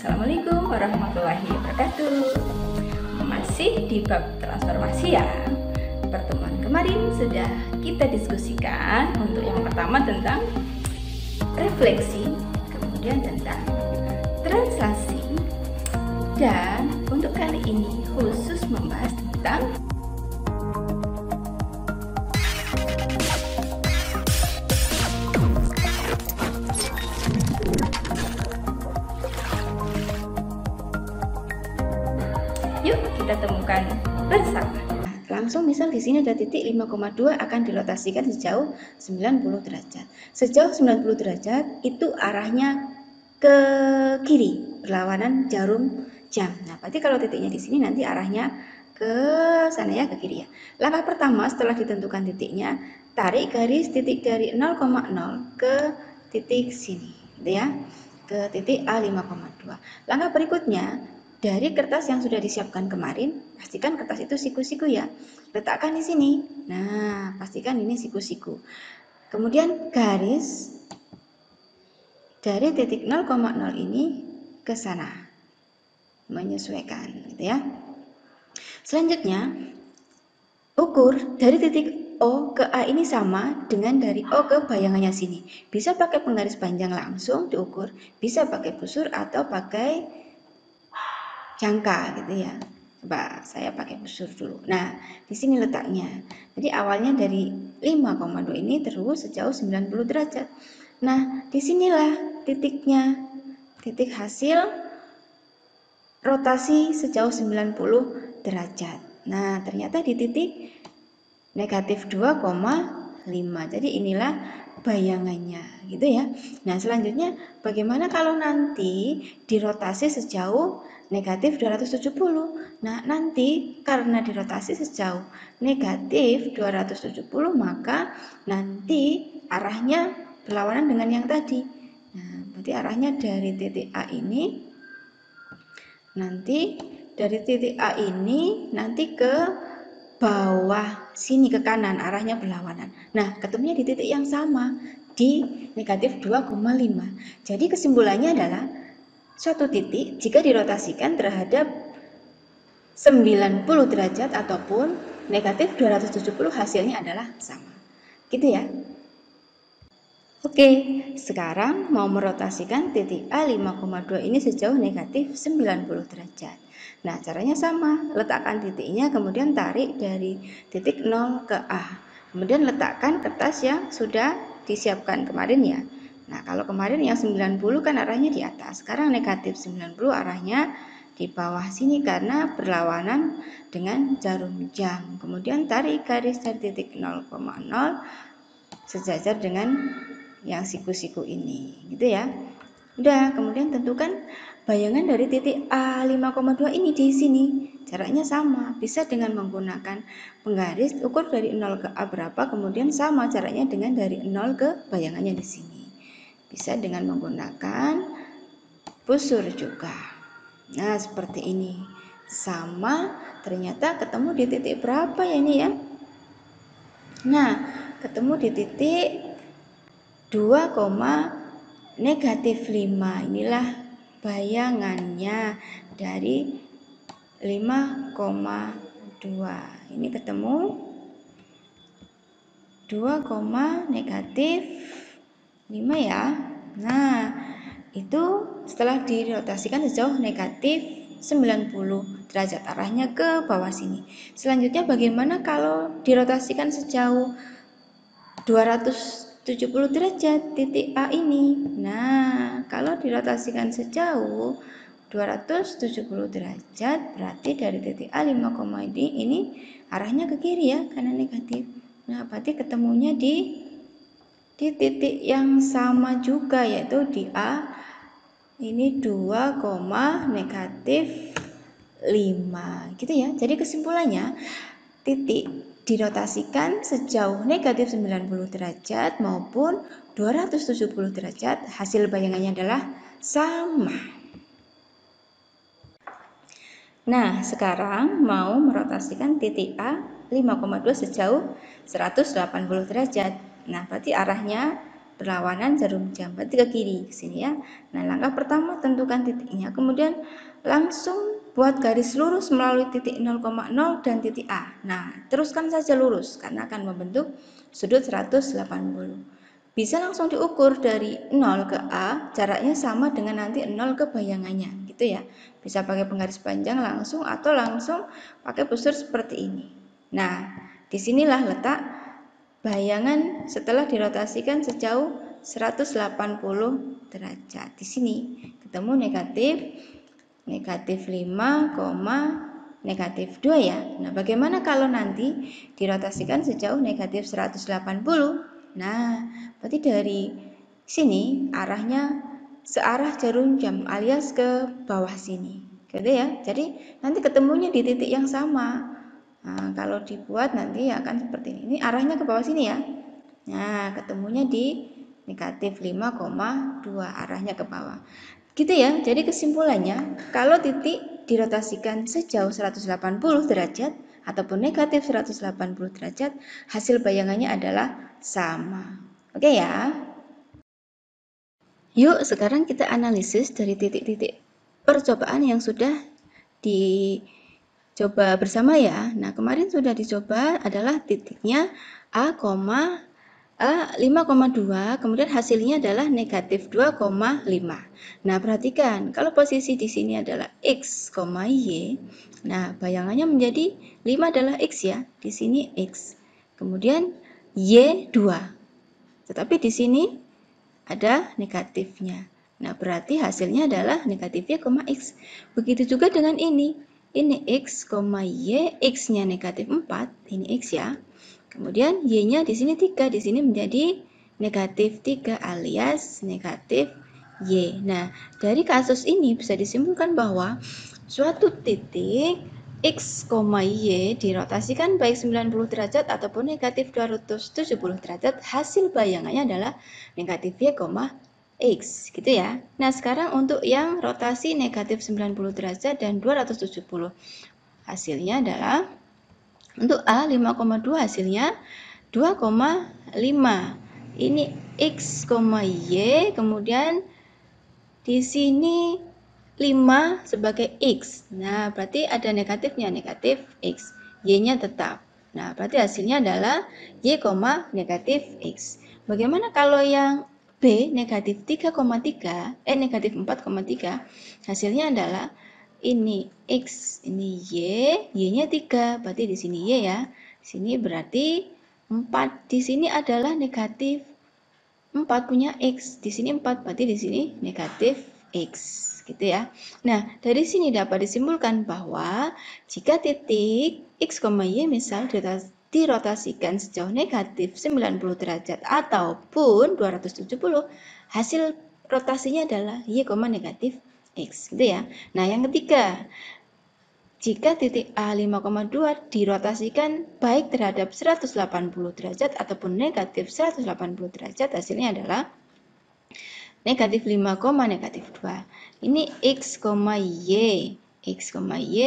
Assalamualaikum warahmatullahi wabarakatuh. Masih di bab transformasi ya. Pertemuan kemarin sudah kita diskusikan untuk yang pertama tentang refleksi, kemudian tentang translasi, dan untuk kali ini khusus membahas tentang yuk kita temukan bersama. Langsung misal di sini ada titik 5,2 akan dirotasikan sejauh 90 derajat. Sejauh 90 derajat itu arahnya ke kiri, berlawanan jarum jam. Nah, berarti kalau titiknya di sini nanti arahnya ke sana ya, ke kiri ya. Langkah pertama setelah ditentukan titiknya, tarik garis titik dari 0,0 ke titik sini, gitu ya. Ke titik A5,2. Langkah berikutnya, dari kertas yang sudah disiapkan kemarin, pastikan kertas itu siku-siku ya. Letakkan di sini. Nah, pastikan ini siku-siku. Kemudian garis dari titik 0,0 ini ke sana. Menyesuaikan, gitu ya. Selanjutnya, ukur dari titik O ke A ini sama dengan dari O ke bayangannya sini. Bisa pakai penggaris panjang langsung diukur, bisa pakai busur atau pakai jangka gitu ya. Coba saya pakai busur dulu. Nah, di sini letaknya. Jadi awalnya dari 5,2 ini terus sejauh 90 derajat. Nah, disinilah titiknya. Titik hasil rotasi sejauh 90 derajat. Nah, ternyata di titik negatif 2,5. Jadi inilah bayangannya gitu ya. Nah, selanjutnya bagaimana kalau nanti dirotasi sejauh negatif 270. Nah, nanti karena dirotasi sejauh negatif 270, maka nanti arahnya berlawanan dengan yang tadi. Nah, berarti arahnya dari titik A ini nanti ke bawah sini ke kanan, arahnya berlawanan. Nah, ketemunya di titik yang sama, di negatif 2,5. Jadi kesimpulannya adalah suatu titik jika dirotasikan terhadap 90 derajat ataupun negatif 270 hasilnya adalah sama. Gitu ya. Oke, sekarang mau merotasikan titik A5,2 ini sejauh negatif 90 derajat. Nah, caranya sama. Letakkan titiknya, kemudian tarik dari titik 0 ke A. Kemudian letakkan kertas yang sudah disiapkan kemarin ya. Nah, kalau kemarin yang 90 kan arahnya di atas. Sekarang negatif 90 arahnya di bawah sini karena berlawanan dengan jarum jam. Kemudian tarik garis dari titik 0,0 sejajar dengan yang siku-siku ini, gitu ya. Udah, kemudian tentukan bayangan dari titik A5,2 ini di sini. Caranya sama, bisa dengan menggunakan penggaris, ukur dari 0 ke A berapa, kemudian sama caranya dengan dari 0 ke bayangannya di sini. Bisa dengan menggunakan busur juga. Nah, seperti ini. Sama, ternyata ketemu di titik berapa ya ini ya? Nah, ketemu di titik 2,-5. Inilah bayangannya dari 5,2. Ini ketemu 2,-5 ya. Nah, itu setelah dirotasikan sejauh negatif 90 derajat, arahnya ke bawah sini. Selanjutnya bagaimana kalau dirotasikan sejauh 270 derajat titik A ini? Nah, kalau dirotasikan sejauh 270 derajat berarti dari titik A 5, ini arahnya ke kiri ya, karena negatif. Nah, berarti ketemunya di titik yang sama juga, yaitu di A ini 2,-5 gitu ya. Jadi kesimpulannya titik dirotasikan sejauh negatif 90 derajat maupun 270 derajat, hasil bayangannya adalah sama. Nah, sekarang mau merotasikan titik A 5,2 sejauh 180 derajat. Nah, berarti arahnya berlawanan jarum jam, berarti ke kiri ke sini ya. Nah, langkah pertama tentukan titiknya, kemudian langsung buat garis lurus melalui titik 0,0 dan titik A. Nah, teruskan saja lurus karena akan membentuk sudut 180. Bisa langsung diukur dari 0 ke A, jaraknya sama dengan nanti 0 ke bayangannya, gitu ya. Bisa pakai penggaris panjang langsung atau langsung pakai busur seperti ini. Nah, disinilah letak bayangan setelah dirotasikan sejauh 180 derajat. Di sini ketemu negatif 5, negatif 2 ya. Nah, bagaimana kalau nanti dirotasikan sejauh negatif 180? Nah, berarti dari sini arahnya searah jarum jam alias ke bawah sini. Gitu ya. Jadi nanti ketemunya di titik yang sama. Nah, kalau dibuat nanti akan seperti ini. Ini arahnya ke bawah sini ya. Nah, ketemunya di negatif 5,2, arahnya ke bawah. Gitu ya. Jadi kesimpulannya, kalau titik dirotasikan sejauh 180 derajat ataupun negatif 180 derajat, hasil bayangannya adalah sama. Oke ya. Yuk, sekarang kita analisis dari titik-titik percobaan yang sudah dicoba bersama ya. Nah, kemarin sudah dicoba adalah titiknya A, 5,2, kemudian hasilnya adalah negatif 2,5. Nah, perhatikan, kalau posisi di sini adalah X, Y, nah, bayangannya menjadi 5 adalah X ya, di sini X. Kemudian Y, 2. Tetapi di sini ada negatifnya. Nah, berarti hasilnya adalah negatif Y, X. Begitu juga dengan ini. Ini X, Y, X-nya negatif 4, ini X ya. Kemudian Y-nya di sini 3, di sini menjadi negatif 3 alias negatif Y. Nah, dari kasus ini bisa disimpulkan bahwa suatu titik X, Y dirotasikan baik 90 derajat ataupun negatif 270 derajat, hasil bayangannya adalah negatif Y, X, gitu ya. Nah, sekarang untuk yang rotasi negatif 90 derajat dan 270, hasilnya adalah untuk A 5,2 hasilnya 2,5. Ini X, Y, kemudian di sini 5 sebagai X. Nah, berarti ada negatifnya, negatif X. Y-nya tetap. Nah, berarti hasilnya adalah Y, negatif X. Bagaimana kalau yang B negatif 3,3, negatif 4,3, hasilnya adalah ini X, ini Y-nya 3, berarti di sini Y ya. Di sini berarti 4, di sini adalah negatif 4 punya X, di sini 4, berarti di sini negatif X, gitu ya. Nah, dari sini dapat disimpulkan bahwa jika titik X, Y misal dirotasikan sejauh negatif 90 derajat ataupun 270, hasil rotasinya adalah Y, negatif X, gitu ya. Nah, yang ketiga, jika titik A 5,2 dirotasikan baik terhadap 180 derajat ataupun negatif 180 derajat, hasilnya adalah negatif 5, negatif 2. Ini X, Y. X, Y.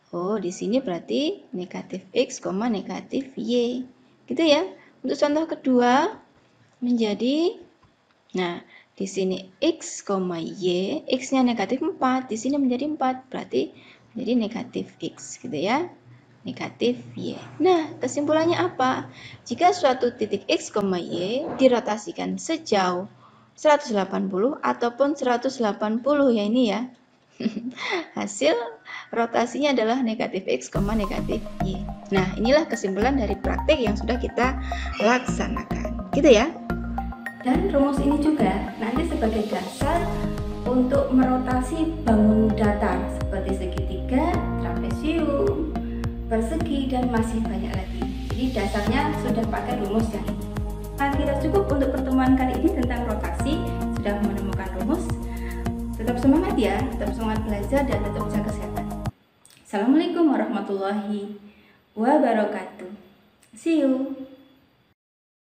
Oh, di sini berarti negatif X, negatif Y. Gitu ya. Untuk contoh kedua menjadi, nah, di sini X, Y. X-nya negatif 4. Di sini menjadi 4. Berarti menjadi negatif X. Gitu ya. Negatif Y. Nah, kesimpulannya apa? Jika suatu titik X, Y dirotasikan sejauh 180 ataupun 180 ya ini ya. Hasil rotasinya adalah negatif X, negatif Y. Nah, inilah kesimpulan dari praktik yang sudah kita laksanakan. Gitu ya. Dan rumus ini juga nanti sebagai dasar untuk merotasi bangun datar seperti segitiga, trapesium, persegi, dan masih banyak lagi. Jadi dasarnya sudah pakai rumus yang ini. Nah, kita cukup untuk pertemuan kali ini tentang rotasi. Sudah menemukan rumus. Tetap semangat ya, tetap semangat belajar dan tetap jaga kesehatan. Assalamualaikum warahmatullahi wabarakatuh. See you.